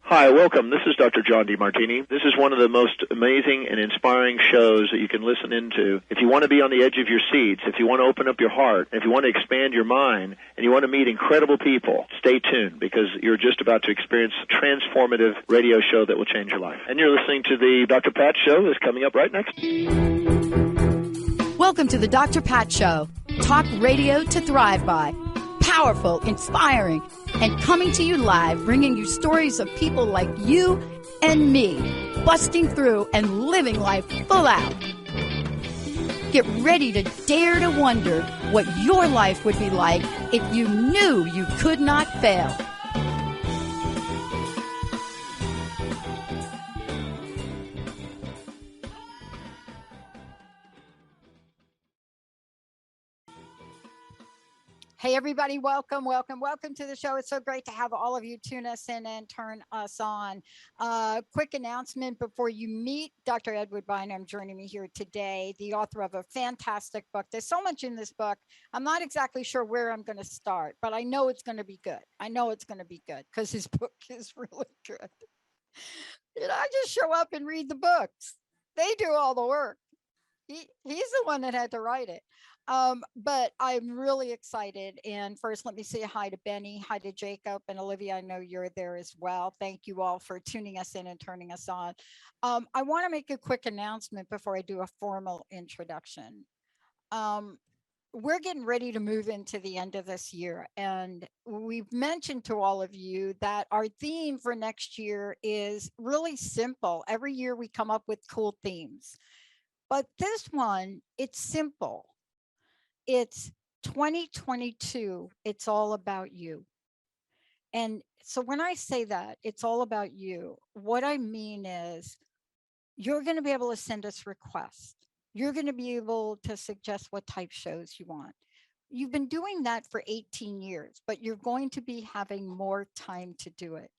Hi, welcome. This is Dr. John DeMartini. This is one of the most amazing and inspiring shows that you can listen into. If you want to be on the edge of your seats, if you want to open up your heart, if you want to expand your mind, and you want to meet incredible people, stay tuned because you're just about to experience a transformative radio show that will change your life. And you're listening to the Dr. Pat Show that's coming up right next. Welcome to the Dr. Pat Show. Talk radio to thrive by. Powerful, inspiring, and coming to you live, bringing you stories of people like you and me, busting through and living life full out. Get ready to dare to wonder what your life would be like if you knew you could not fail. Hey, everybody, welcome to the show. It's so great to have all of you tune us in and turn us on. Quick announcement before you meet Dr. Edward Bynum joining me here today, the author of a fantastic book. There's so much in this book. I'm not exactly sure where I'm going to start, but I know it's going to be good. I know it's going to be good because his book is really good. And I just show up and read the books. They do all the work. He's the one that had to write it. But I'm really excited. And first, let me say hi to Benny, hi to Jacob, and Olivia. I know you're there as well. Thank you all for tuning us in and turning us on. I want to make a quick announcement before I do a formal introduction. We're getting ready to move into the end of this year. And we've mentioned to all of you that our theme for next year is really simple. Every year we come up with cool themes. But this one, it's simple. It's 2022. It's all about you. And so when I say that, it's all about you, what I mean is you're going to be able to send us requests. You're going to be able to suggest what type shows you want. You've been doing that for 18 years, but you're going to be having more time to do it.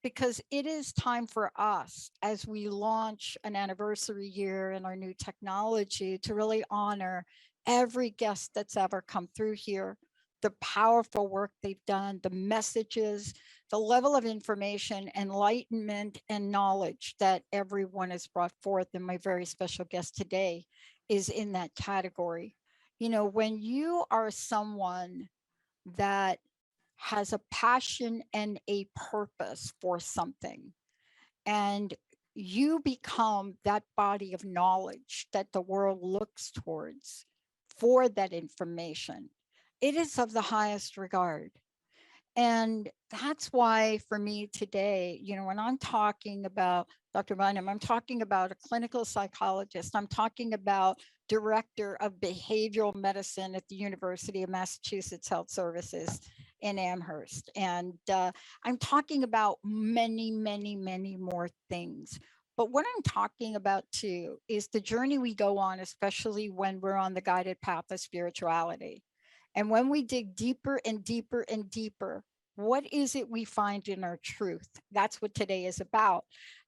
Because it is time for us as we launch an anniversary year in our new technology to really honor every guest that's ever come through here, the powerful work they've done, the messages, the level of information, enlightenment, and knowledge that everyone has brought forth. And my very special guest today is in that category. You know, when you are someone that has a passion and a purpose for something, and you become that body of knowledge that the world looks towards for that information, it is of the highest regard. And that's why for me today, you know, when I'm talking about Dr. Bynum, I'm talking about a clinical psychologist. I'm talking about director of behavioral medicine at the University of Massachusetts Health Services in Amherst. And I'm talking about many, many, many more things. But what I'm talking about too is the journey we go on, especially when we're on the guided path of spirituality. And when we dig deeper and deeper and deeper, what is it we find in our truth? That's what today is about,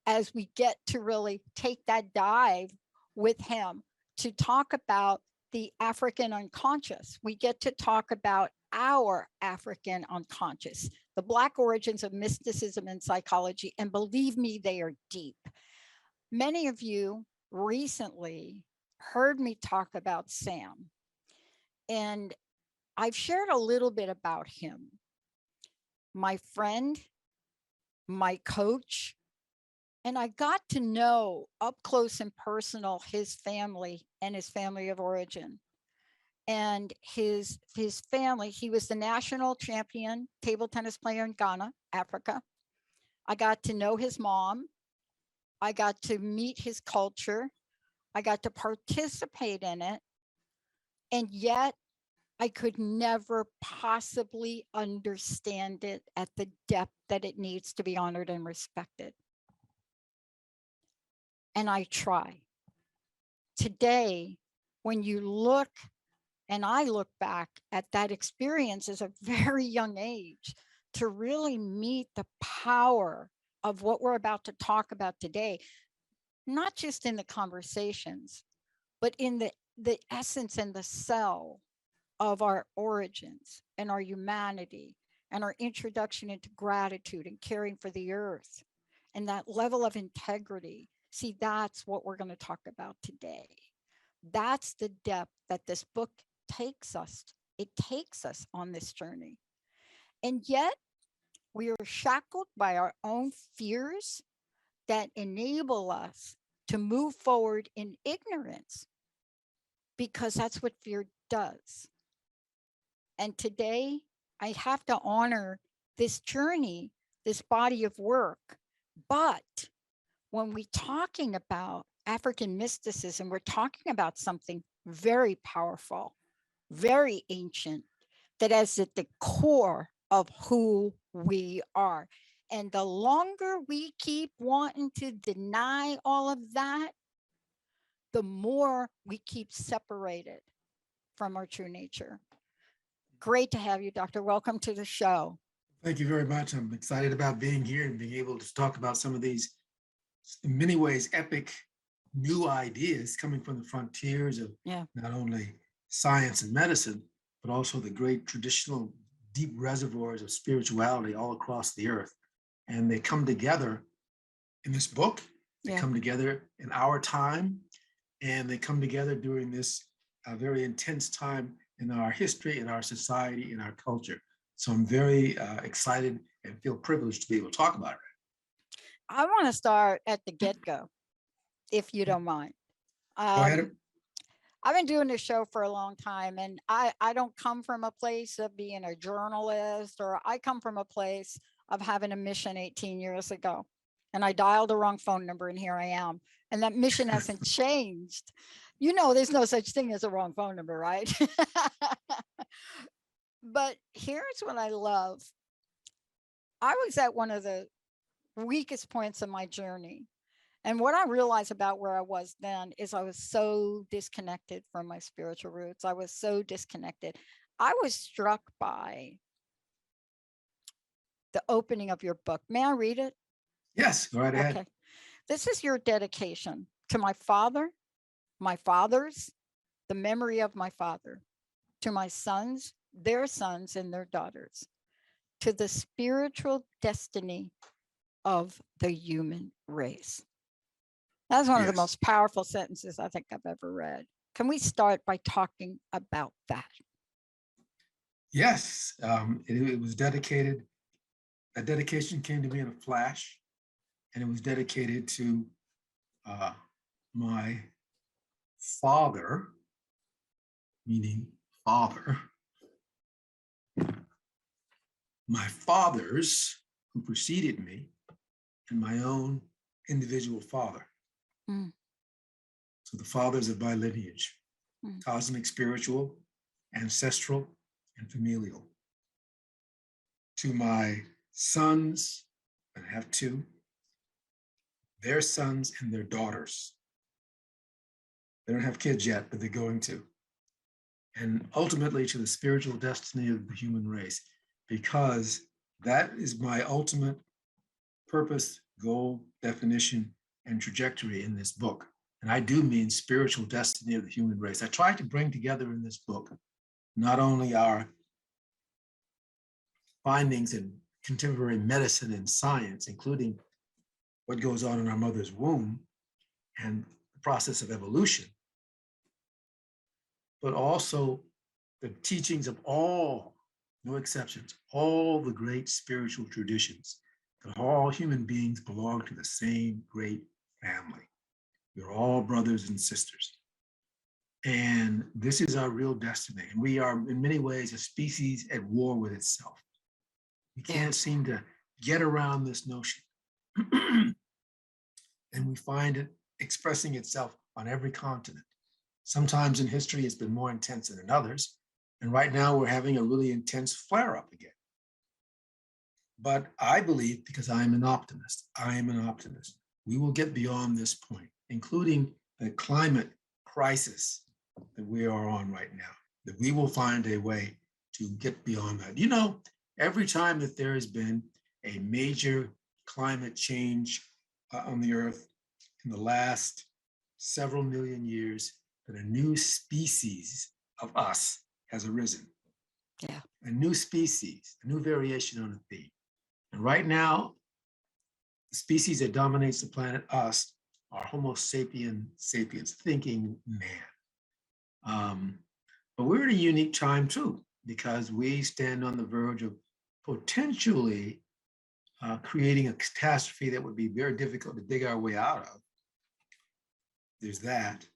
as we get to really take that dive with him to talk about the African unconscious. We get to talk about our African unconscious, the Black origins of mysticism and psychology. And believe me, they are deep. Many of you recently heard me talk about Sam, and I've shared a little bit about him. My friend, my coach, and I got to know up close and personal his family and his family of origin. And his family, he was the national champion table tennis player in Ghana, Africa. I got to know his mom. I got to meet his culture. I got to participate in it. And yet I could never possibly understand it at the depth that it needs to be honored and respected. And I try. Today, when you look, and I look back at that experience as a very young age, to really meet the power of what we're about to talk about today, not just in the conversations, but in the the essence and the cell of our origins and our humanity and our introduction into gratitude and caring for the earth and that level of integrity. See, that's what we're going to talk about today. That's the depth that this book takes us. It takes us on this journey. And yet we are shackled by our own fears that enable us to move forward in ignorance, because that's what fear does. And today I have to honor this journey, this body of work. But when we're talking about African mysticism, we're talking about something very powerful, very ancient, that is at the core of who we are. And the longer we keep wanting to deny all of that, the more we keep separated from our true nature. Great to have you, Doctor. Welcome to the show. Thank you very much. I'm excited about being here and being able to talk about some of these, in many ways, epic new ideas coming from the frontiers of not only science and medicine, but also the great traditional deep reservoirs of spirituality all across the earth. And they come together in this book, they come together in our time, and they come together during this very intense time in our history, in our society, in our culture. So I'm very excited and feel privileged to be able to talk about it. I want to start at the get-go, if you don't mind. Go ahead. I've been doing this show for a long time, and I don't come from a place of being a journalist, or I come from a place of having a mission 18 years ago. And I dialed the wrong phone number, and here I am. And that mission hasn't changed. You know, there's no such thing as a wrong phone number, right? But here's what I love. I was at one of the weakest points in my journey. And what I realized about where I was then is I was so disconnected from my spiritual roots. I was so disconnected. I was struck by the opening of your book. May I read it? Yes, go right ahead. Okay. This is your dedication to my father, my fathers, the memory of my father, to my sons, their sons, and their daughters, to the spiritual destiny of the human race. That's one of the most powerful sentences I think I've ever read. Can we start by talking about that? Yes, it was dedicated. That dedication came to me in a flash, and it was dedicated to my father, meaning father, my fathers who preceded me, and my own individual father. So the fathers of my lineage, cosmic, spiritual, ancestral, and familial. To my sons, I have two, their sons and their daughters. They don't have kids yet, but they're going to. And ultimately to the spiritual destiny of the human race, because that is my ultimate purpose, goal, definition, and trajectory in this book. And I do mean spiritual destiny of the human race. I tried to bring together in this book not only our findings in contemporary medicine and science, including what goes on in our mother's womb and the process of evolution, but also the teachings of all, no exceptions, all the great spiritual traditions, that all human beings belong to the same great family. We're all brothers and sisters. And this is our real destiny. And we are, in many ways, a species at war with itself. We can't seem to get around this notion. And we find it expressing itself on every continent. Sometimes in history, it's been more intense than in others. And right now, we're having a really intense flare-up again. But I believe, because I am an optimist, we will get beyond this point, including the climate crisis that we are on right now, that we will find a way to get beyond that. You know, every time that there has been a major climate change on the earth in the last several million years, that a new species of us has arisen. Yeah. A new species, a new variation on a theme. And right now, the species that dominates the planet, us, are Homo sapiens, thinking man. But we're at a unique time too, because we stand on the verge of potentially creating a catastrophe that would be very difficult to dig our way out of. There's that.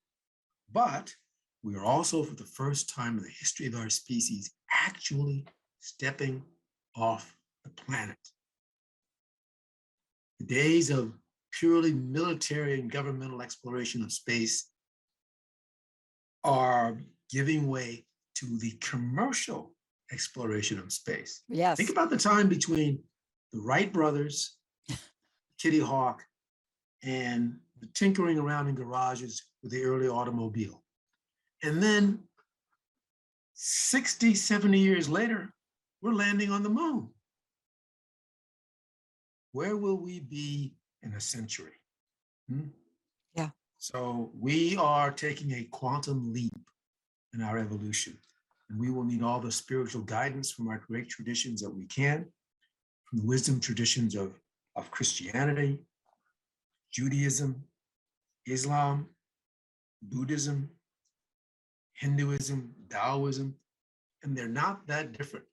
But we are also, for the first time in the history of our species, actually stepping off the planet. The days of purely military and governmental exploration of space are giving way to the commercial exploration of space. Yes. Think about the time between the Wright brothers, Kitty Hawk, and the tinkering around in garages with the early automobile. And then 60, 70 years later, we're landing on the moon. Where will we be in a century? Yeah. So we are taking a quantum leap in our evolution. And we will need all the spiritual guidance from our great traditions that we can, from the wisdom traditions of Christianity, Judaism, Islam, Buddhism, Hinduism, Taoism, and they're not that different,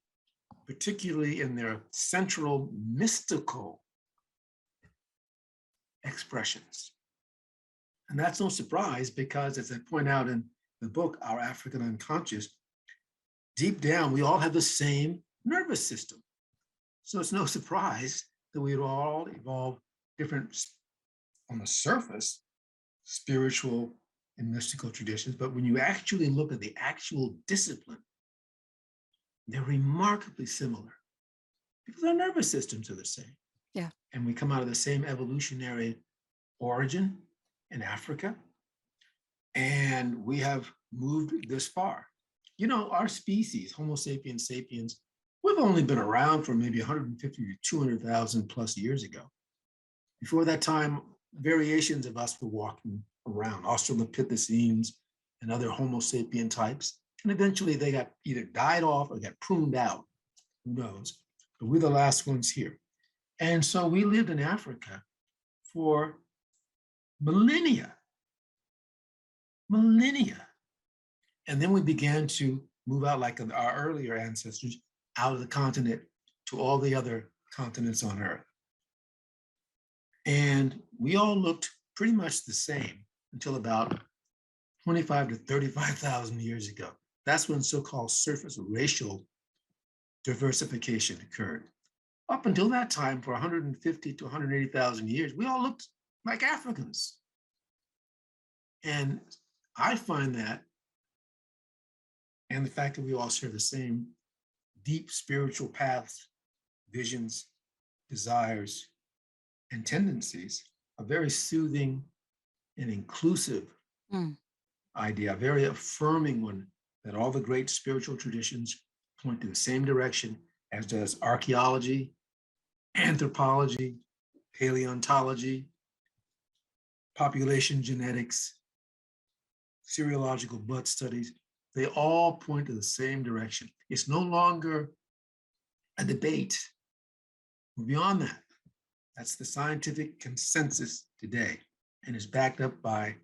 particularly in their central mystical expressions. And that's no surprise because, as I point out in the book, Our African Unconscious, deep down, we all have the same nervous system. So it's no surprise that we all evolve different, on the surface, spiritual and mystical traditions. But when you actually look at the actual discipline, they're remarkably similar because our nervous systems are the same. Yeah. And we come out of the same evolutionary origin in Africa. And we have moved this far. You know, our species, Homo sapiens sapiens, we've only been around for maybe 150 to 200,000 plus years ago. Before that time, variations of us were walking around, Australopithecines and other Homo sapien types. And eventually they got either died off or got pruned out. Who knows? But we're the last ones here. And so we lived in Africa for millennia. And then we began to move out, like our earlier ancestors, out of the continent to all the other continents on Earth. And we all looked pretty much the same until about 25 to 35,000 years ago. That's when so-called surface racial diversification occurred. Up until that time, for 150 to 180,000 years, we all looked like Africans. And I find that, and the fact that we all share the same deep spiritual paths, visions, desires, and tendencies, a very soothing and inclusive idea, a very affirming one, that all the great spiritual traditions point to the same direction, as does archaeology, anthropology, paleontology, population genetics, serological blood studies. They all point to the same direction. It's no longer a debate. We're beyond that. That's the scientific consensus today, and is backed up by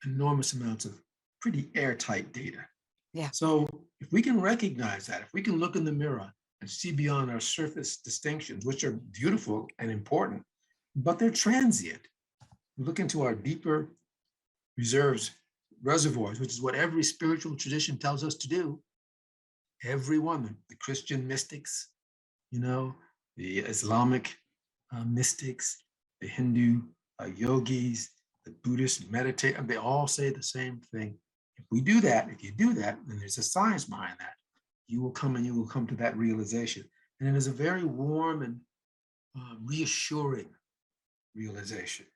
enormous amounts of pretty airtight data. Yeah. So if we can recognize that, if we can look in the mirror and see beyond our surface distinctions, which are beautiful and important, but they're transient. We look into our deeper reservoirs, which is what every spiritual tradition tells us to do. Every one, the Christian mystics, the Islamic mystics, the Hindu yogis, the Buddhist meditators, they all say the same thing. If you do that, then there's a science behind that. You will come to that realization. And it is a very warm and reassuring realization.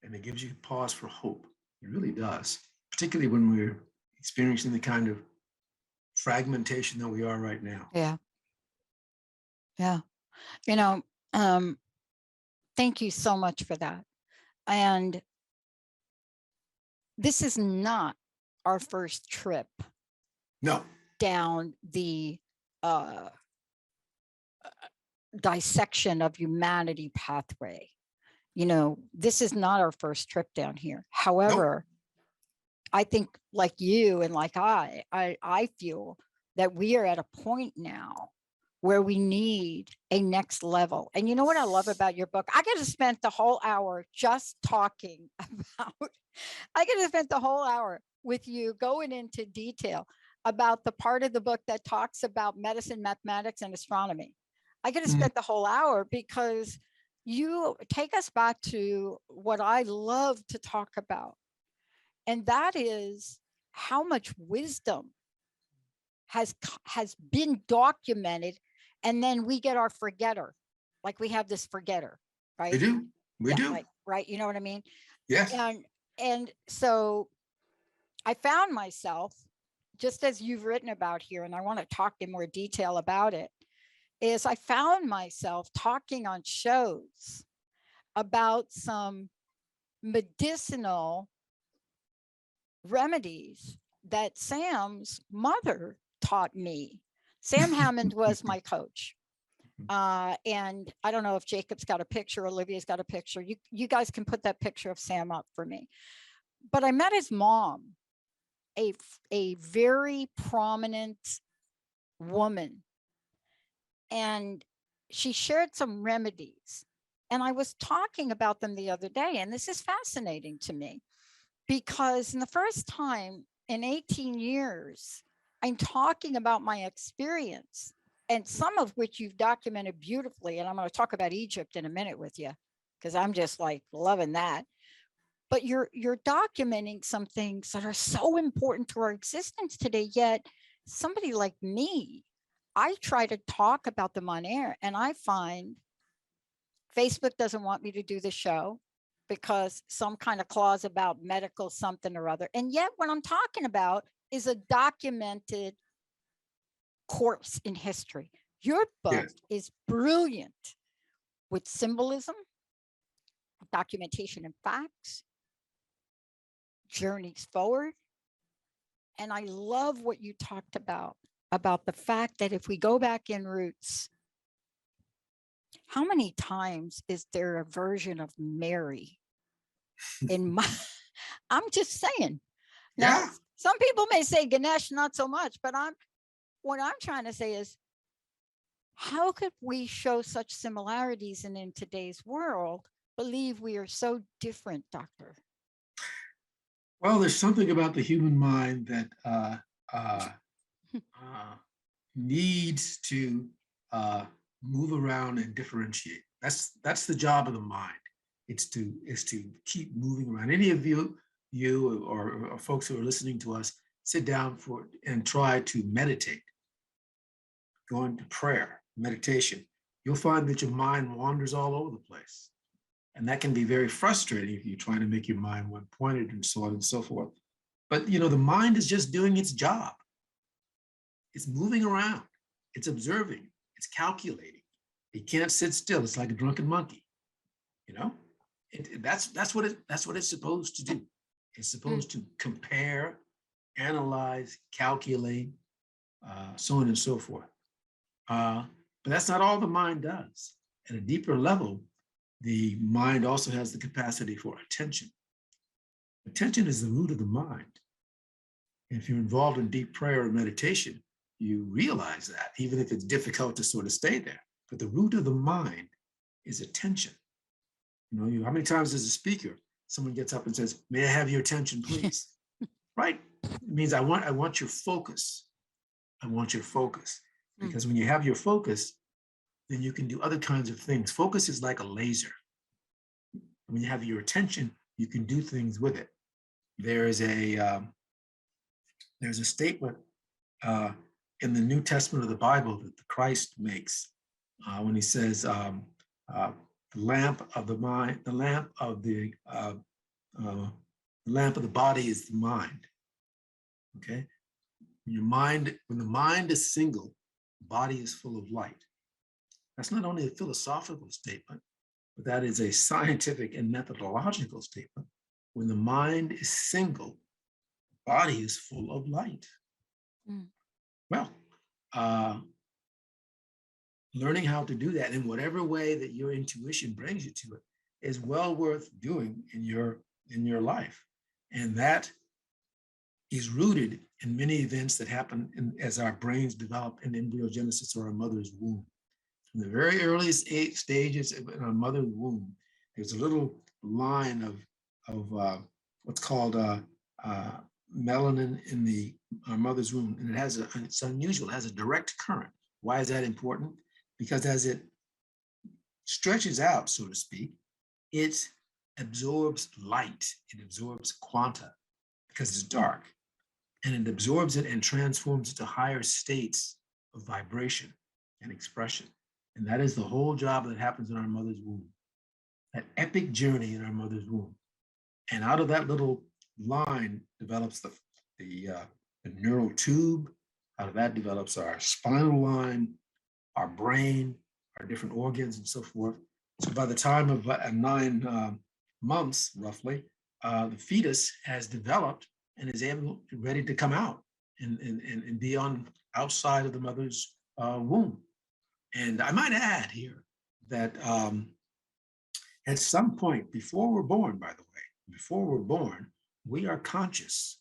And it gives you pause for hope. It really does, particularly when we're experiencing the kind of fragmentation that we are right now. Yeah. Thank you so much for that. And this is not our first trip No. down the dissection of humanity pathway. You know, this is not our first trip down here. However, I think like you and like I feel that we are at a point now where we need a next level. And you know what I love about your book? I could have spent the whole hour just talking about, I could have spent the whole hour with you going into detail about the part of the book that talks about medicine, mathematics, and astronomy. I could have spent the whole hour because you take us back to what I love to talk about. And that is how much wisdom has been documented. And then we get our forgetter. Like we have this forgetter, right? We do. We do. Like, right. You know what I mean? Yes. And so I found myself, just as you've written about here, and I want to talk in more detail about it, is I found myself talking on shows about some medicinal remedies that Sam's mother taught me. Sam Hammond was my coach. And I don't know if Jacob's got a picture, Olivia's got a picture. You guys can put that picture of Sam up for me. But I met his mom, a very prominent woman. And she shared some remedies. And I was talking about them the other day. And this is fascinating to me because in the first time in 18 years, I'm talking about my experience, and some of which you've documented beautifully. And I'm going to talk about Egypt in a minute with you, because I'm just like loving that. But you're documenting some things that are so important to our existence today. Yet somebody like me, I try to talk about them on air, and I find Facebook doesn't want me to do the show because some kind of clause about medical something or other. And yet what I'm talking about is a documented course in history. Your book is brilliant with symbolism, documentation and facts, journeys forward. And I love what you talked about the fact that if we go back in roots, how many times is there a version of Mary in my, I'm just saying. Now, some people may say Ganesh, not so much, but what I'm trying to say is, how could we show such similarities and in today's world believe we are so different, Doctor? Well, there's something about the human mind that needs to move around and differentiate. That's the job of the mind. It's to keep moving around. Any of you or folks who are listening to us, sit down and try to meditate. Go into prayer, meditation. You'll find that your mind wanders all over the place. And that can be very frustrating if you're trying to make your mind one-pointed and so on and so forth. But the mind is just doing its job. It's moving around. It's observing. It's calculating. It can't sit still. It's like a drunken monkey. That's what it's supposed to do. It's supposed to compare, analyze, calculate, so on and so forth. But that's not all the mind does. At a deeper level, the mind also has the capacity for attention. Attention is the root of the mind. If you're involved in deep prayer or meditation, you realize that, even if it's difficult to sort of stay there. But the root of the mind is attention. How many times as a speaker, someone gets up and says, "May I have your attention, please?" Right? It means I want your focus. I want your focus. Because when you have your focus, then you can do other kinds of things. Focus is like a laser. When you have your attention, you can do things with it. There's a statement in the New Testament of the Bible that the Christ makes when he says, the lamp of the mind, the lamp of the body is the mind. Okay, when the mind is single, the body is full of light. That's not only a philosophical statement, but that is a scientific and methodological statement. When the mind is single, the body is full of light. Well, learning how to do that in whatever way that your intuition brings you to it is well worth doing in your life. And that is rooted in many events that happen as our brains develop in embryogenesis or our mother's womb. From the very earliest stages in our mother's womb, there's a little line of what's called melanin in our mother's womb, and it's unusual. It has a direct current. Why is that important? Because as it stretches out, so to speak, it absorbs light. It absorbs quanta because it's dark, and it absorbs it and transforms it to higher states of vibration and expression. And that is the whole job that happens in our mother's womb, that epic journey in our mother's womb. And out of that little line develops the neural tube. Out of that develops our spinal line, our brain, our different organs, and so forth. So by the time of 9 months, roughly, the fetus has developed and is ready to come out and be outside of the mother's womb. And I might add here that at some point before we're born, by the way, before we're born, we are conscious.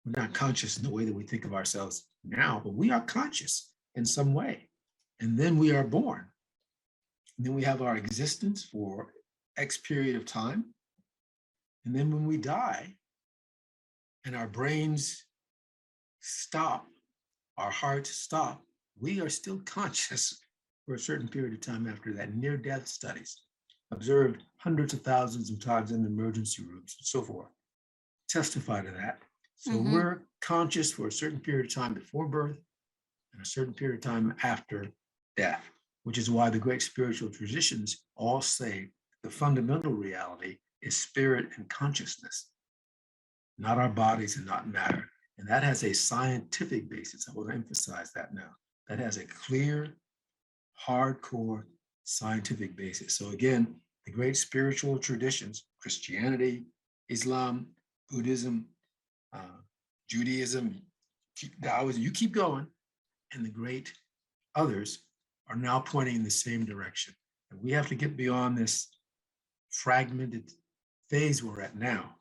We're not conscious in the way that we think of ourselves now, but we are conscious in some way. And then we are born. And then we have our existence for X period of time. And then when we die and our brains stop, our hearts stop, we are still conscious for a certain period of time after that. Near-death studies observed hundreds of thousands of times in emergency rooms and so forth testify to that. So we're conscious for a certain period of time before birth and a certain period of time after death, which is why the great spiritual traditions all say the fundamental reality is spirit and consciousness, not our bodies and not matter. And that has a scientific basis. I want to emphasize that now. That has a clear, hardcore scientific basis. So again, the great spiritual traditions, Christianity, Islam, Buddhism, Judaism, Taoism, you keep going, and the great others are now pointing in the same direction. And we have to get beyond this fragmented phase we're at now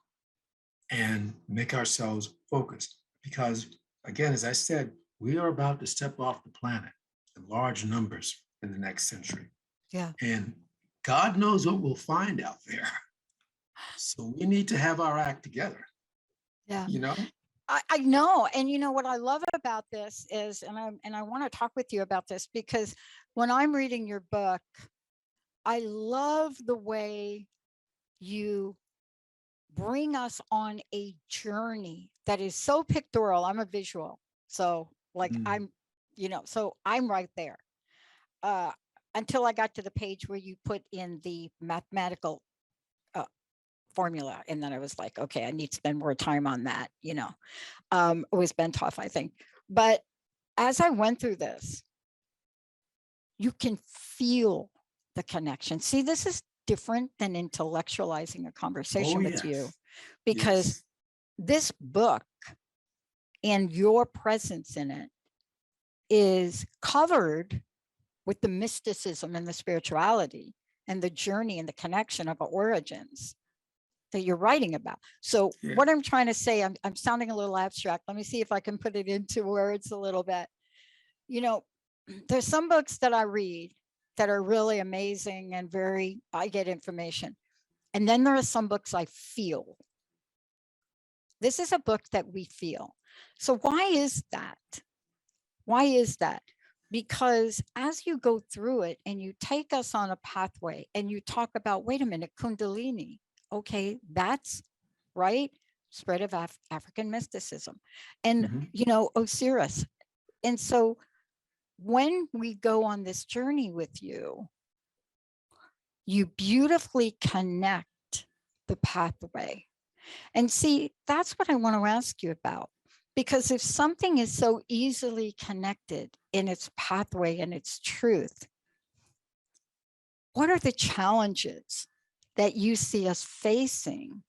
and make ourselves focused. Because again, as I said, we are about to step off the planet in large numbers in the next century. Yeah. And God knows what we'll find out there. So we need to have our act together. Yeah. You know? I know. And you know what I love about this is, and I want to talk with you about this, because when I'm reading your book, I love the way you bring us on a journey that is so pictorial. I'm a visual. So like I'm right there. Until I got to the page where you put in the mathematical formula. And then I was like, okay, I need to spend more time on that. It was Bentoff, I think. But as I went through this, you can feel the connection. See, this is different than intellectualizing a conversation with you, because this book and your presence in it is covered with the mysticism and the spirituality and the journey and the connection of origins that you're writing about. So what I'm trying to say, I'm sounding a little abstract. Let me see if I can put it into words a little bit. There's some books that I read that are really amazing and I get information. And then there are some books I feel. This is a book that we feel. So why is that? Why is that? Because as you go through it and you take us on a pathway and you talk about, wait a minute, Kundalini. Okay, that's right. Spread of African mysticism and, Osiris. And so when we go on this journey with you, you beautifully connect the pathway. And see, that's what I want to ask you about. Because if something is so easily connected in its pathway and its truth, what are the challenges that you see us facing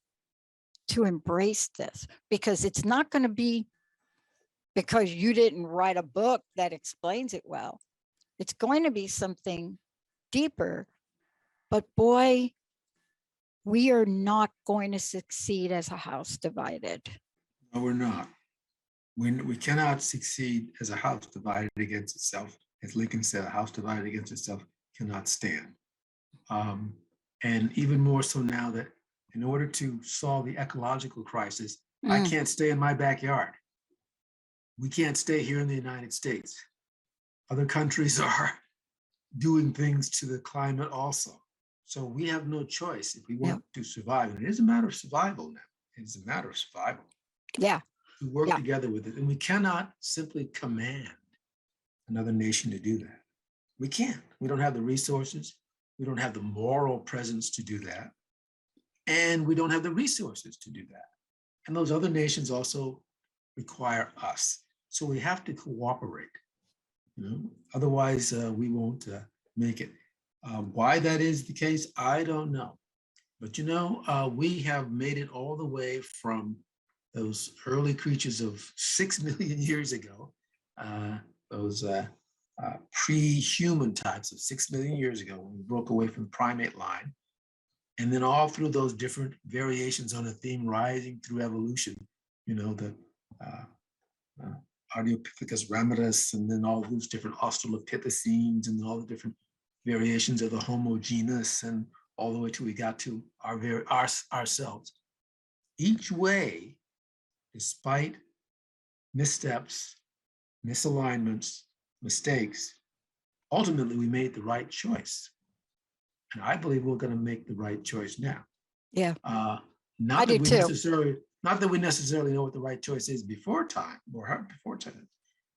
to embrace this, because it's not going to be because you didn't write a book that explains it well. It's going to be something deeper. But boy, we are not going to succeed as a house divided. No, we're not. We cannot succeed as a house divided against itself. As Lincoln said, a house divided against itself cannot stand. And even more so now that in order to solve the ecological crisis, I can't stay in my backyard. We can't stay here in the United States. Other countries are doing things to the climate also. So we have no choice if we want to survive. And it is a matter of survival now. It's a matter of survival. Yeah. To work together with it. And we cannot simply command another nation to do that. We can't. We don't have the resources. We don't have the moral presence to do that. And we don't have the resources to do that. And those other nations also require us. So we have to cooperate. Otherwise we won't make it. Why that is the case, I don't know. But we have made it all the way from those early creatures of 6 million years ago, those pre-human types of 6 million years ago, when we broke away from the primate line, and then all through those different variations on a theme rising through evolution, the Ardipithecus ramidus, and then all those different Australopithecines, and all the different variations of the Homo genus, and all the way till we got to ourselves. Each way, despite missteps, misalignments, mistakes, ultimately we made the right choice. And I believe we're going to make the right choice now. Yeah. Not that we necessarily know what the right choice is before time,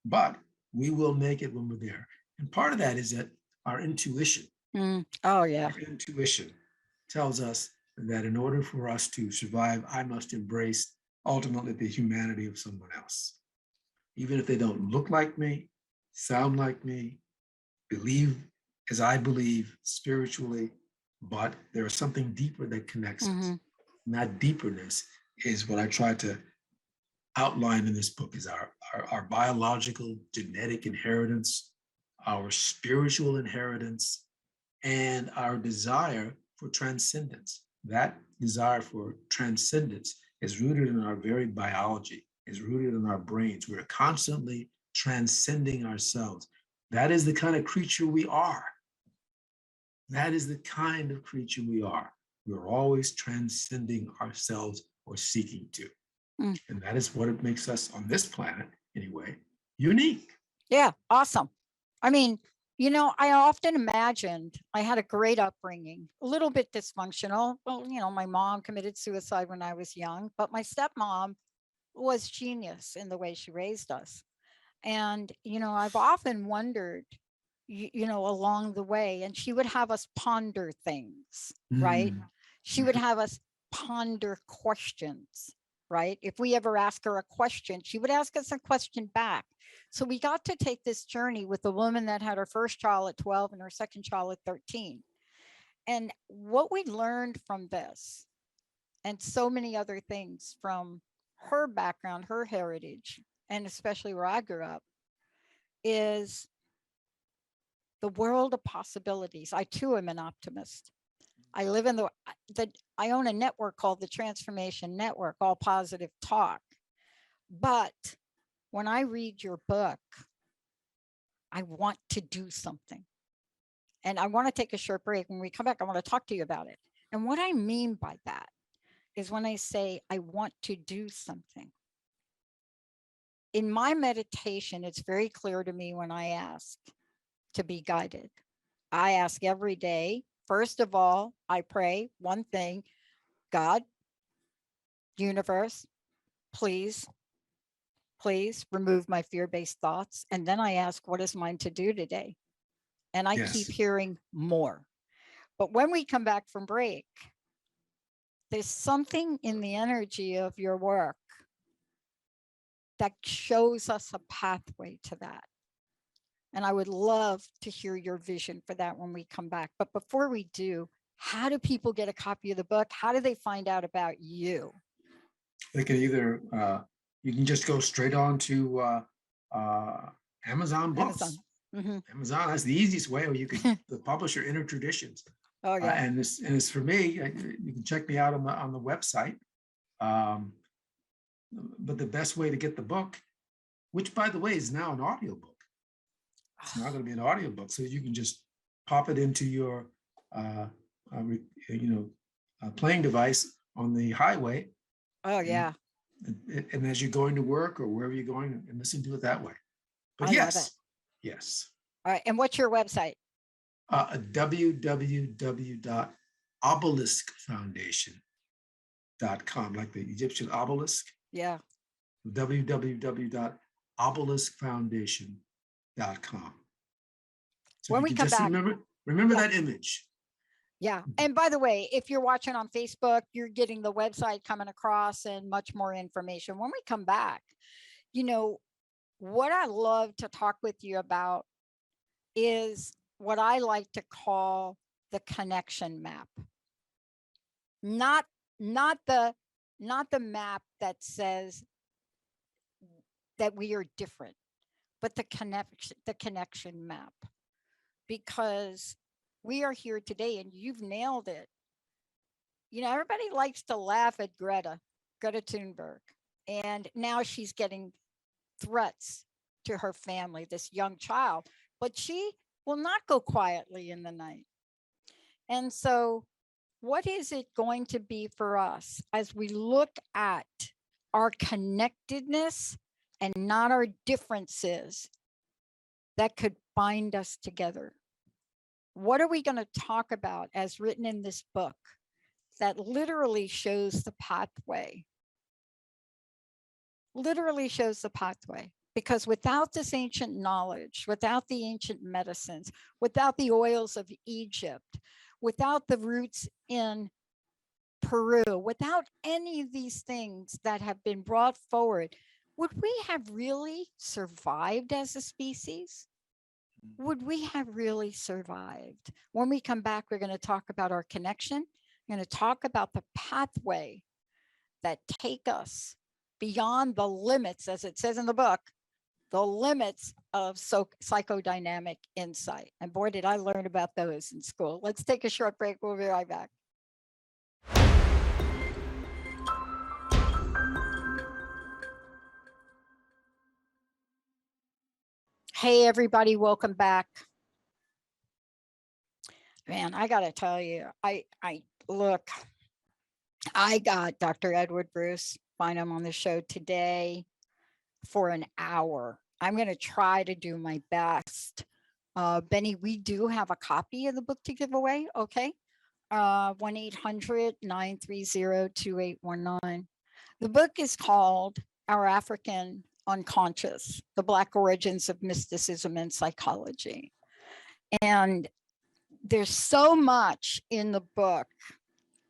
but we will make it when we're there. And part of that is that our intuition. Oh, yeah. Our intuition tells us that in order for us to survive, I must embrace ultimately the humanity of someone else. Even if they don't look like me, sound like me, believe as I believe spiritually, but there is something deeper that connects us. And that deeperness is what I try to outline in this book, is our biological genetic inheritance, our spiritual inheritance, and our desire for transcendence. That desire for transcendence is rooted in our very biology, is rooted in our brains. We're constantly transcending ourselves. That is the kind of creature we are. That is the kind of creature we are. We're always transcending ourselves, or seeking to. And that is what it makes us, on this planet anyway, unique. Yeah, awesome. I mean, I often imagined I had a great upbringing, a little bit dysfunctional. Well, my mom committed suicide when I was young, but my stepmom was genius in the way she raised us. And, I've often wondered, along the way, and she would have us ponder things, right? She would have us ponder questions, right? If we ever ask her a question, she would ask us a question back. So we got to take this journey with a woman that had her first child at 12 and her second child at 13. And what we learned from this, and so many other things from her background, her heritage, and especially where I grew up, is the world of possibilities. I too am an optimist. I live in I own a network called the Transformation Network, all positive talk. But when I read your book, I want to do something. And I want to take a short break. When we come back, I want to talk to you about it. And what I mean by that is when I say I want to do something. In my meditation, it's very clear to me when I ask to be guided. I ask every day. First of all, I pray one thing: God, universe, please remove my fear-based thoughts. And then I ask, what is mine to do today? And I keep hearing more. But when we come back from break, there's something in the energy of your work that shows us a pathway to that. And I would love to hear your vision for that when we come back. But before we do, how do people get a copy of the book? How do they find out about you? They can either, you can just go straight on to Amazon Books. Amazon. Mm-hmm. Amazon, that's the easiest way, or you can the publisher Inner Traditions. Oh yeah. And it's for me. You can check me out on the website. But the best way to get the book, which by the way is now an audiobook. It's not going to be an audiobook, so you can just pop it into your playing device on the highway. Oh yeah. And as you're going to work or wherever you're going, and listen to it that way. But yes. All right. And what's your website? www.obeliskfoundation.com, like the Egyptian obelisk. Yeah. www.obeliskfoundation.com. So when we come back, remember that image. Yeah. And by the way, if you're watching on Facebook, you're getting the website coming across and much more information. When we come back, what I love to talk with you about is what I like to call the connection map. Not the map that says that we are different, but the connection map. Because we are here today, and you've nailed it. Everybody likes to laugh at Greta Thunberg, and now she's getting threats to her family, this young child, but she will not go quietly in the night. And so what is it going to be for us as we look at our connectedness and not our differences that could bind us together? What are we going to talk about as written in this book that literally shows the pathway? Literally shows the pathway. Because without this ancient knowledge, without the ancient medicines, without the oils of Egypt, without the roots in Peru, without any of these things that have been brought forward, would we have really survived as a species? Would we have really survived? When we come back, we're going to talk about our connection. We're going to talk about the pathway that take us beyond the limits, as it says in the book, the limits of psychodynamic insight. And boy, did I learn about those in school. Let's take a short break. We'll be right back. Hey, everybody, welcome back. Man, I got to tell you, I got Dr. Edward Bruce Bynum on the show today for an hour. I'm going to try to do my best. Benny, we do have a copy of the book to give away. Okay. 1-800-930-2819. The book is called Our African Unconscious, The Black Origins of Mysticism and Psychology. And there's so much in the book.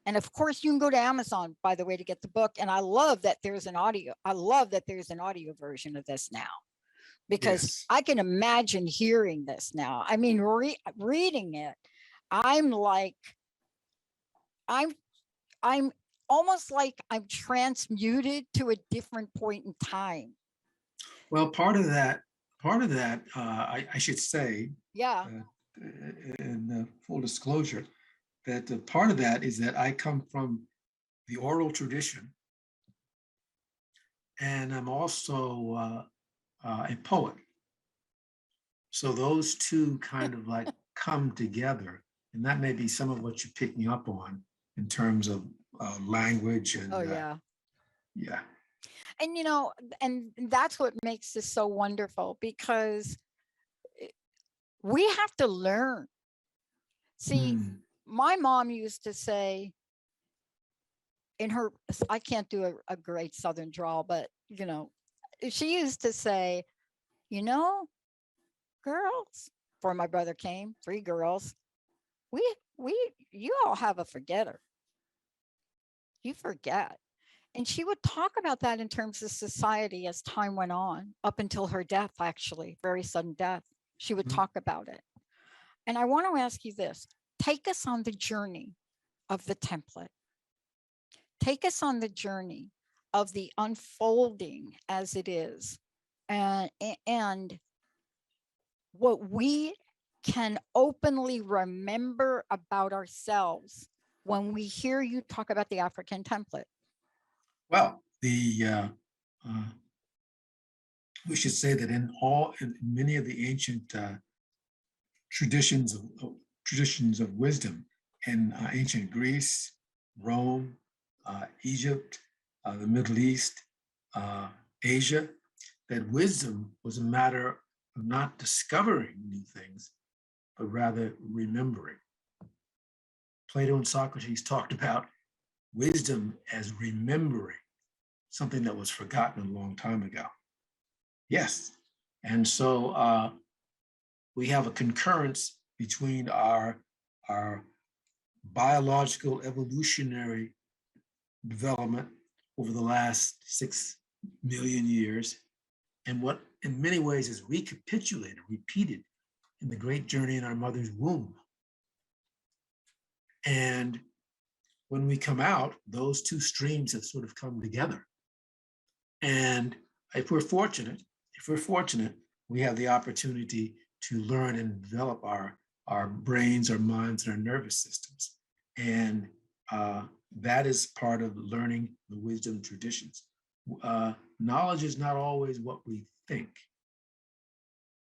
And of course, you can go to Amazon, by the way, to get the book. And I love that there's an audio. I love that there's an audio version of this now, because I can imagine hearing this now. I mean, reading it, I'm almost like I'm transmuted to a different point in time. Well, part of that, I should say, in full disclosure, that part of that is that I come from the oral tradition, and I'm also a poet. So those two kind of like come together, and that may be some of what you're picking up on in terms of language and And and that's what makes this so wonderful, because we have to learn. See, my mom used to say, in her, I can't do a great Southern drawl, but she used to say, girls, before my brother came, 3 girls, you all have a forgetter. You forget. And she would talk about that in terms of society as time went on, up until her death, actually, very sudden death. She would talk about it. And I want to ask you this. Take us on the journey of the template. Take us on the journey of the unfolding as it is, and what we can openly remember about ourselves when we hear you talk about the African template? Well, we should say that in many of the ancient traditions of wisdom in ancient Greece, Rome, Egypt, the Middle East, Asia, that wisdom was a matter of not discovering new things, but rather remembering. Plato and Socrates talked about wisdom as remembering something that was forgotten a long time ago. Yes. And so we have a concurrence between our biological evolutionary development over the last 6 million years and what in many ways is recapitulated, repeated in the great journey in our mother's womb. And when we come out, those two streams have sort of come together. And if we're fortunate, we have the opportunity to learn and develop our brains, our minds, and our nervous systems. And that is part of learning the wisdom traditions. Knowledge is not always what we think.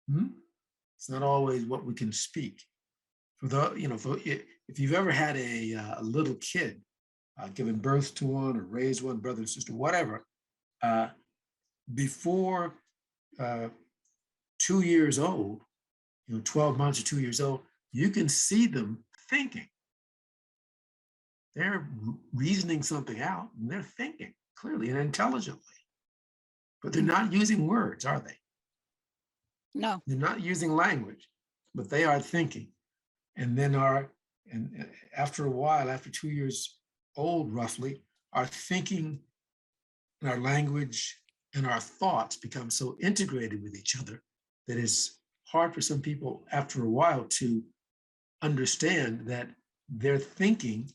It's not always what we can speak. If you've ever had a little kid, given birth to one or raised one, brother or sister, whatever, before 2 years old, 12 months or 2 years old, you can see them thinking. They're reasoning something out and they're thinking clearly and intelligently. But they're not using words, are they? No. They're not using language, but they are thinking. And then after a while, after 2 years old roughly, our thinking and our language and our thoughts become so integrated with each other that it's hard for some people after a while to understand that their thinking,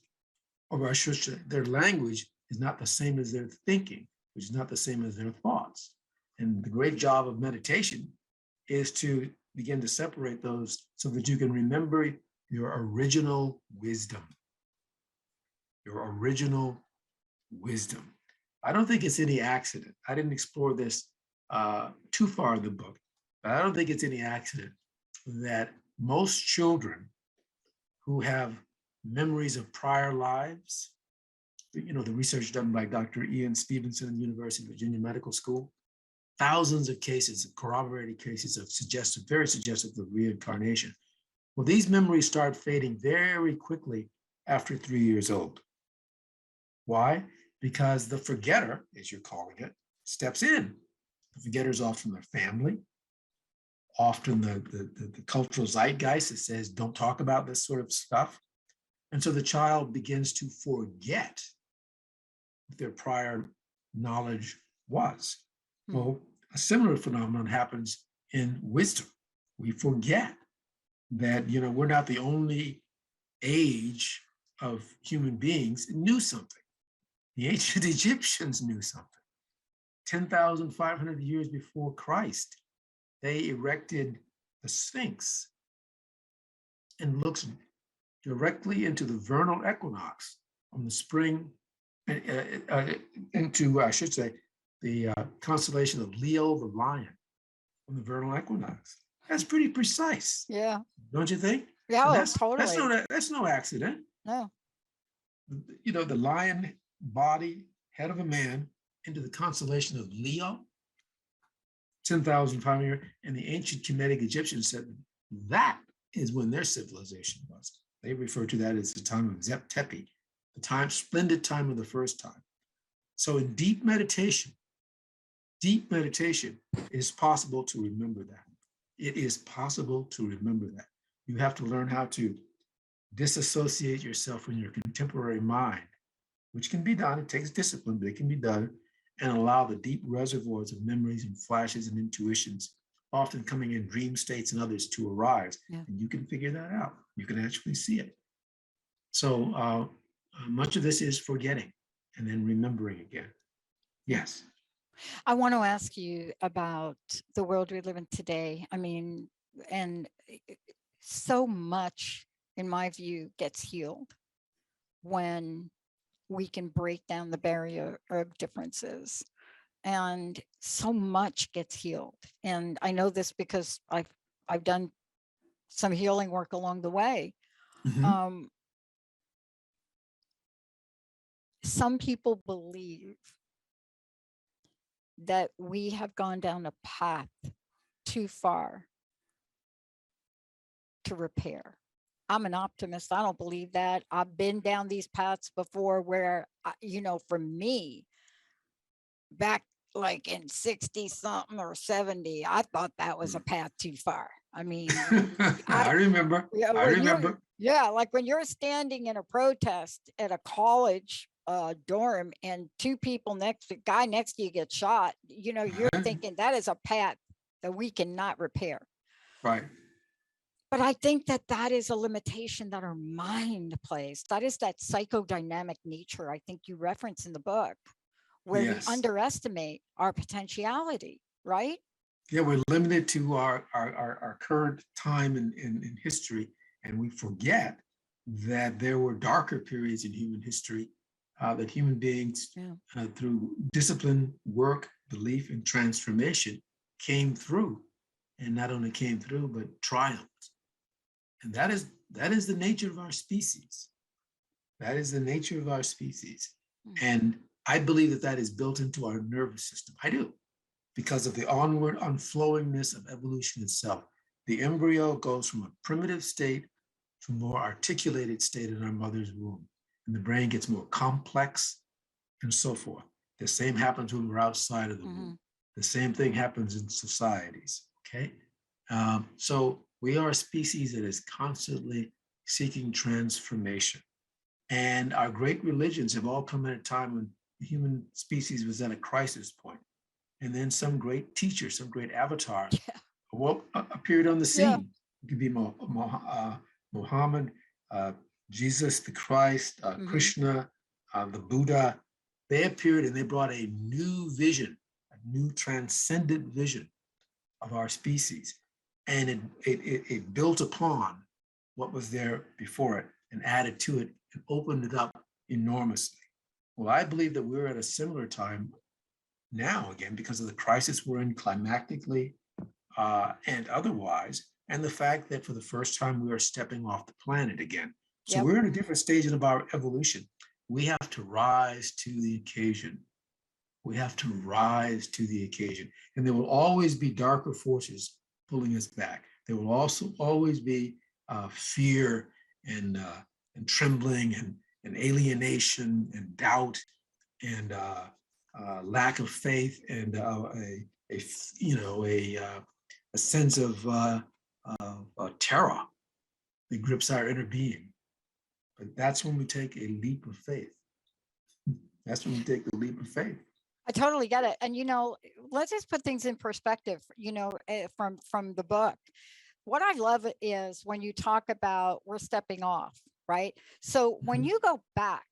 or I should say, their language is not the same as their thinking, which is not the same as their thoughts. And the great job of meditation is to begin to separate those so that you can remember your original wisdom. Your original wisdom. I don't think it's any accident. I didn't explore this too far in the book, but I don't think it's any accident that most children who have memories of prior lives, the research done by Dr. Ian Stevenson at the University of Virginia Medical School, thousands of cases, corroborated cases of very suggestive of reincarnation. Well, these memories start fading very quickly after 3 years old. Why? Because the forgetter, as you're calling it, steps in. The forgetter is often their family, often the cultural zeitgeist that says, don't talk about this sort of stuff. And so the child begins to forget what their prior knowledge was. Well, a similar phenomenon happens in wisdom. We forget that, we're not the only age of human beings that knew something. The ancient Egyptians knew something. 10,500 years before Christ, they erected the Sphinx and looks directly into the vernal equinox on the spring, into, I should say, the constellation of Leo, the lion, on the vernal equinox. That's pretty precise. Yeah. Don't you think? Yeah, totally. That's no accident. No. The lion body, head of a man, into the constellation of Leo, 10,500 years, and the ancient Kemetic Egyptians said that is when their civilization was. They refer to that as the time of Zep Tepi, the splendid time of the first time. So in deep meditation, it is possible to remember that. It is possible to remember that. You have to learn how to disassociate yourself from your contemporary mind, which can be done. It takes discipline, but it can be done, and allow the deep reservoirs of memories and flashes and intuitions, often coming in dream states and others, to arise. Yeah. And you can figure that out. You can actually see it. So much of this is forgetting and then remembering again. Yes. I want to ask you about the world we live in today. I mean, and so much, in my view, gets healed when we can break down the barrier of differences. And so much gets healed. And I know this because I've done some healing work along the way. Mhm. Some people believe that we have gone down a path too far to repair. I'm an optimist. I don't believe that. I've been down these paths before where, for me, back like in 60 something or 70, I thought that was a path too far. I mean, I remember. yeah, I remember. like when you're standing in a protest at a college dorm and two people guy next to you gets shot, you're thinking that is a path that we cannot repair. Right. But I think that is a limitation that our mind plays. That is that psychodynamic nature I think you reference in the book, where we Yes. underestimate our potentiality, right? Yeah, we're limited to our current time in history, and we forget that there were darker periods in human history that human beings, through discipline, work, belief, and transformation, came through, and not only came through, but triumphed. And that is the nature of our species. That is the nature of our species. And I believe that is built into our nervous system. I do, because of the onward unflowingness of evolution itself. The embryo goes from a primitive state to a more articulated state in our mother's womb. And the brain gets more complex and so forth. The same happens when we're outside of the womb. The same thing happens in societies, okay? So we are a species that is constantly seeking transformation. And our great religions have all come at a time when the human species was at a crisis point. And then some great teacher, some great avatar appeared on the scene. Yeah. It could be Muhammad, Jesus the Christ, Krishna, the Buddha. They appeared and they brought a new vision, a new transcendent vision of our species. And it built upon what was there before it and added to it and opened it up enormously. Well, I believe that we're at a similar time now, again, because of the crisis we're in climactically and otherwise, and the fact that for the first time we are stepping off the planet again. So we're in a different stage of our evolution. We have to rise to the occasion. We have to rise to the occasion. And there will always be darker forces pulling us back. There will also always be fear and trembling and alienation and doubt and lack of faith and a sense of terror that grips our inner being. But that's when we take a leap of faith. That's when we take the leap of faith. I totally get it. And, let's just put things in perspective, from the book. What I love is when you talk about we're stepping off, right? So when you go back,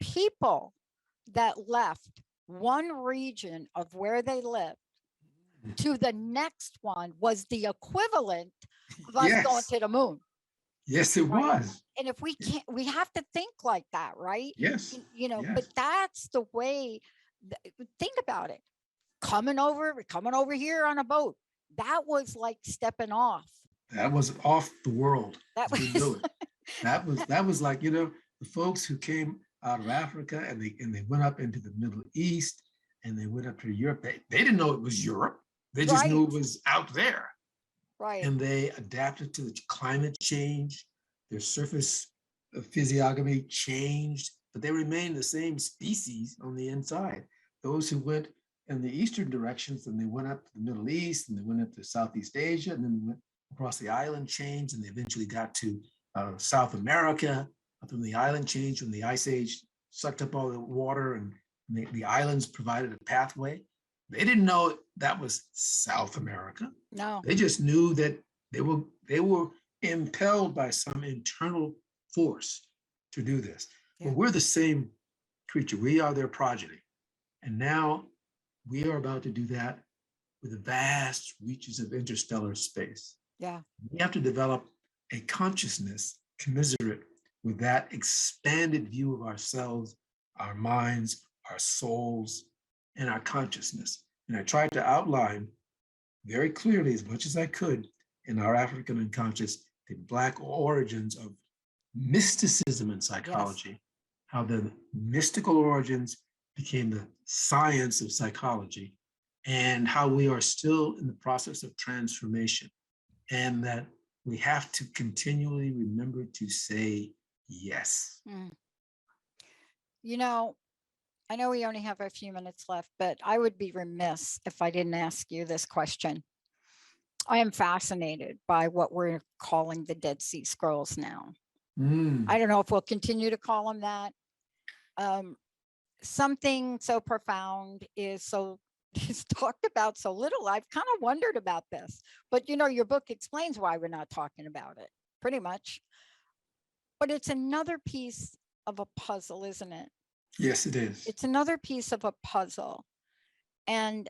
people that left one region of where they lived to the next one was the equivalent of us going to the moon. Yes, it was. And if we can't, we have to think like that, right? Yes. But that's the way, think about it. Coming over here on a boat. That was like stepping off. That was off the world. That was like, the folks who came out of Africa and they went up into the Middle East and they went up to Europe. They didn't know it was Europe. They just knew it was out there. Right. And they adapted to the climate change. Their surface physiognomy changed, but they remained the same species on the inside. Those who went in the eastern directions, and they went up to the Middle East, and they went up to Southeast Asia, and then they went across the island chains, and they eventually got to South America. From the island change, when the Ice Age sucked up all the water, and the islands provided a pathway. They didn't know that was South America. No. They just knew that they were impelled by some internal force to do this. Yeah. But we're the same creature. We are their progeny. And now we are about to do that with the vast reaches of interstellar space. Yeah. We have to develop a consciousness commensurate with that expanded view of ourselves, our minds, our souls, and our consciousness. And I tried to outline very clearly, as much as I could, in our African Unconscious, the Black origins of mysticism in psychology, yes. How the mystical origins became the science of psychology, and how we are still in the process of transformation, and that we have to continually remember to say yes. You know, I know we only have a few minutes left, but I would be remiss if I didn't ask you this question. I am fascinated by what we're calling the Dead Sea Scrolls now. I don't know if we'll continue to call them that. Something so profound is talked about so little. I've kind of wondered about this, but you know, your book explains why we're not talking about it, pretty much. But it's another piece of a puzzle, isn't it? Yes, it is. It's another piece of a puzzle, and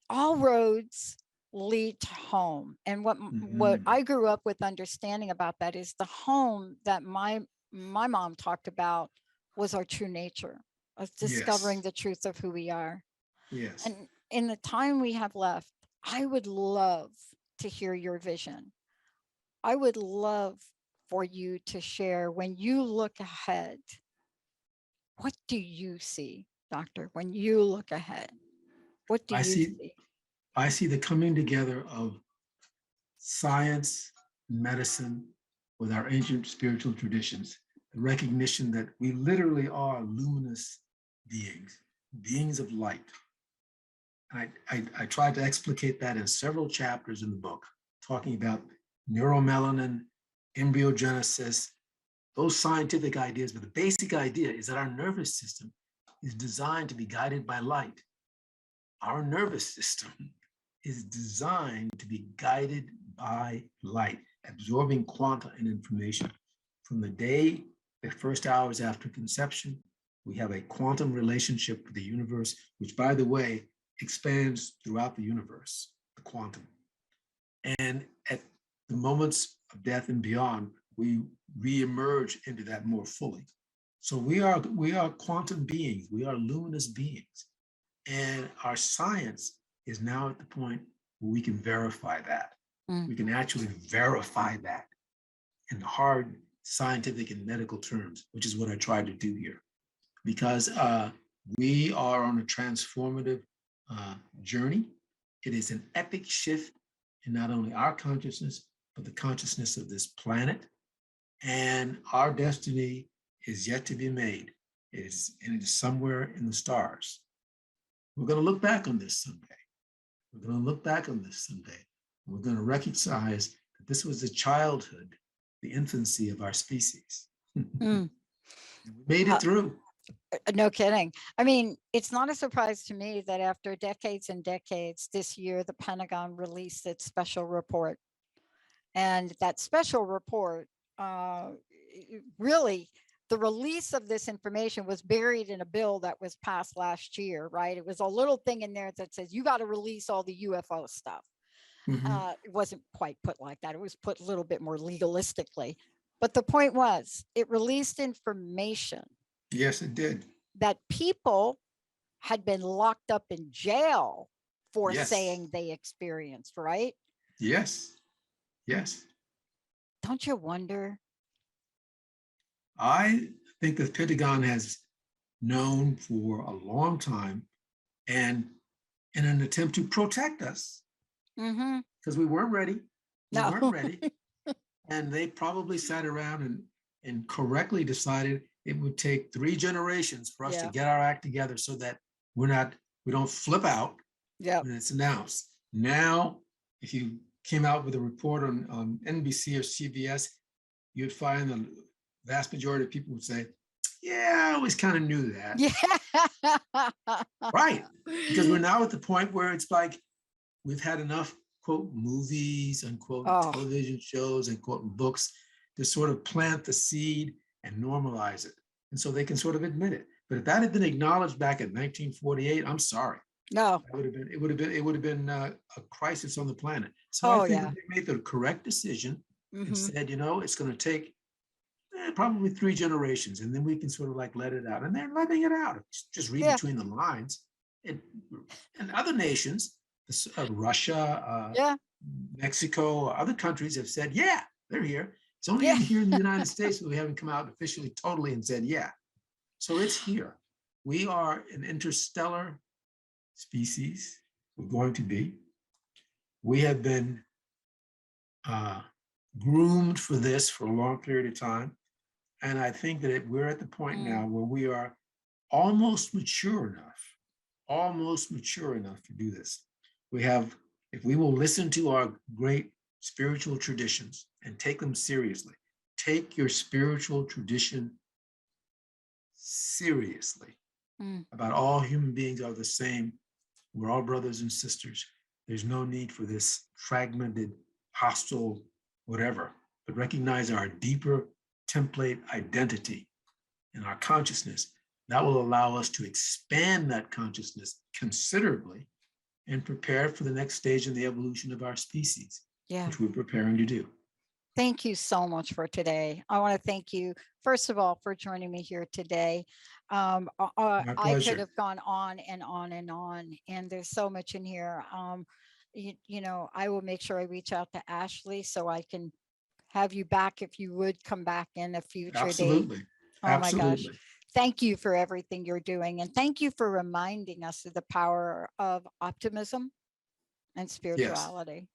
all roads lead to home. And what I grew up with understanding about that is the home that my mom talked about was our true nature, of discovering the truth of who we are. Yes. And in the time we have left, I would love to hear your vision. I would love for you to share, when you look ahead, what do you see, Doctor? When you look ahead, what do you see? I see the coming together of science, medicine, with our ancient spiritual traditions, the recognition that we literally are luminous beings of light. I tried to explicate that in several chapters in the book, talking about neuromelanin, embryogenesis, those scientific ideas, but the basic idea is that our nervous system is designed to be guided by light. Our nervous system is designed to be guided by light, absorbing quanta and information. From the first hours after conception, we have a quantum relationship with the universe, which, by the way, expands throughout the universe, the quantum. And at the moments of death and beyond, we re-emerge into that more fully. So we are quantum beings. We are luminous beings. And our science is now at the point where we can verify that. We can actually verify that in hard scientific and medical terms, which is what I tried to do here. Because we are on a transformative journey. It is an epic shift in not only our consciousness, but the consciousness of this planet. And our destiny is yet to be made. It is somewhere in the stars. We're going to look back on this someday. We're going to look back on this someday. We're going to recognize that this was the childhood, the infancy of our species. We made it through. No kidding. I mean, it's not a surprise to me that after decades and decades, this year, the Pentagon released its special report. And that special report, really, the release of this information was buried in a bill that was passed last year, right? It was a little thing in there that says, you got to release all the UFO stuff. It wasn't quite put like that. It was put a little bit more legalistically. But the point was, it released information. Yes, it did. That people had been locked up in jail for saying they experienced, right? Yes. Yes. Don't you wonder? I think the Pentagon has known for a long time, and in an attempt to protect us, because we weren't ready. We weren't ready. And they probably sat around and correctly decided it would take 3 generations for us to get our act together so that we don't flip out when it's announced. Now, if you came out with a report on NBC or CBS, you'd find the vast majority of people would say, yeah, I always kind of knew that. Yeah. Right. Because we're now at the point where it's like we've had enough, quote, movies, unquote, television shows, and quote, books to sort of plant the seed and normalize it. And so they can sort of admit it. But if that had been acknowledged back in 1948, I'm sorry. No. It would have been a crisis on the planet. So I think they made the correct decision and said, you know, it's going to take probably 3 generations, and then we can sort of like let it out. And they're letting it out. Just read between the lines. And other nations, Russia, Mexico, other countries have said, yeah, they're here. It's only here in the United States that we haven't come out officially totally and said, yeah. So it's here. We are an interstellar species. We're going to be. We have been groomed for this for a long period of time. And I think that we're at the point now where we are almost mature enough to do this. We have, if we will listen to our great spiritual traditions and take them seriously, take your spiritual tradition seriously. About all human beings are the same. We're all brothers and sisters. There's no need for this fragmented, hostile, whatever, but recognize our deeper template identity and our consciousness. That will allow us to expand that consciousness considerably and prepare for the next stage in the evolution of our species, which we're preparing to do. Thank you so much for today. I want to thank you, first of all, for joining me here today. My I pleasure. could have gone on and on and on, and there's so much in here. You know, I will make sure I reach out to Ashley so I can have you back if you would come back in a future Absolutely. date. Oh Absolutely. my gosh. Thank you for everything you're doing. And thank you for reminding us of the power of optimism and spirituality.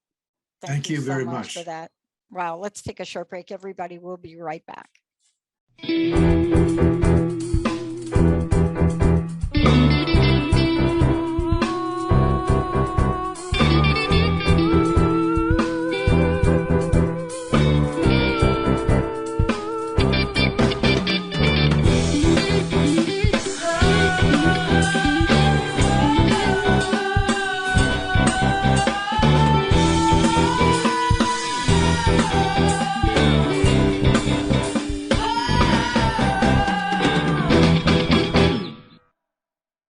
Thank you so very much much for that. Wow. Let's take a short break, everybody. We'll be right back.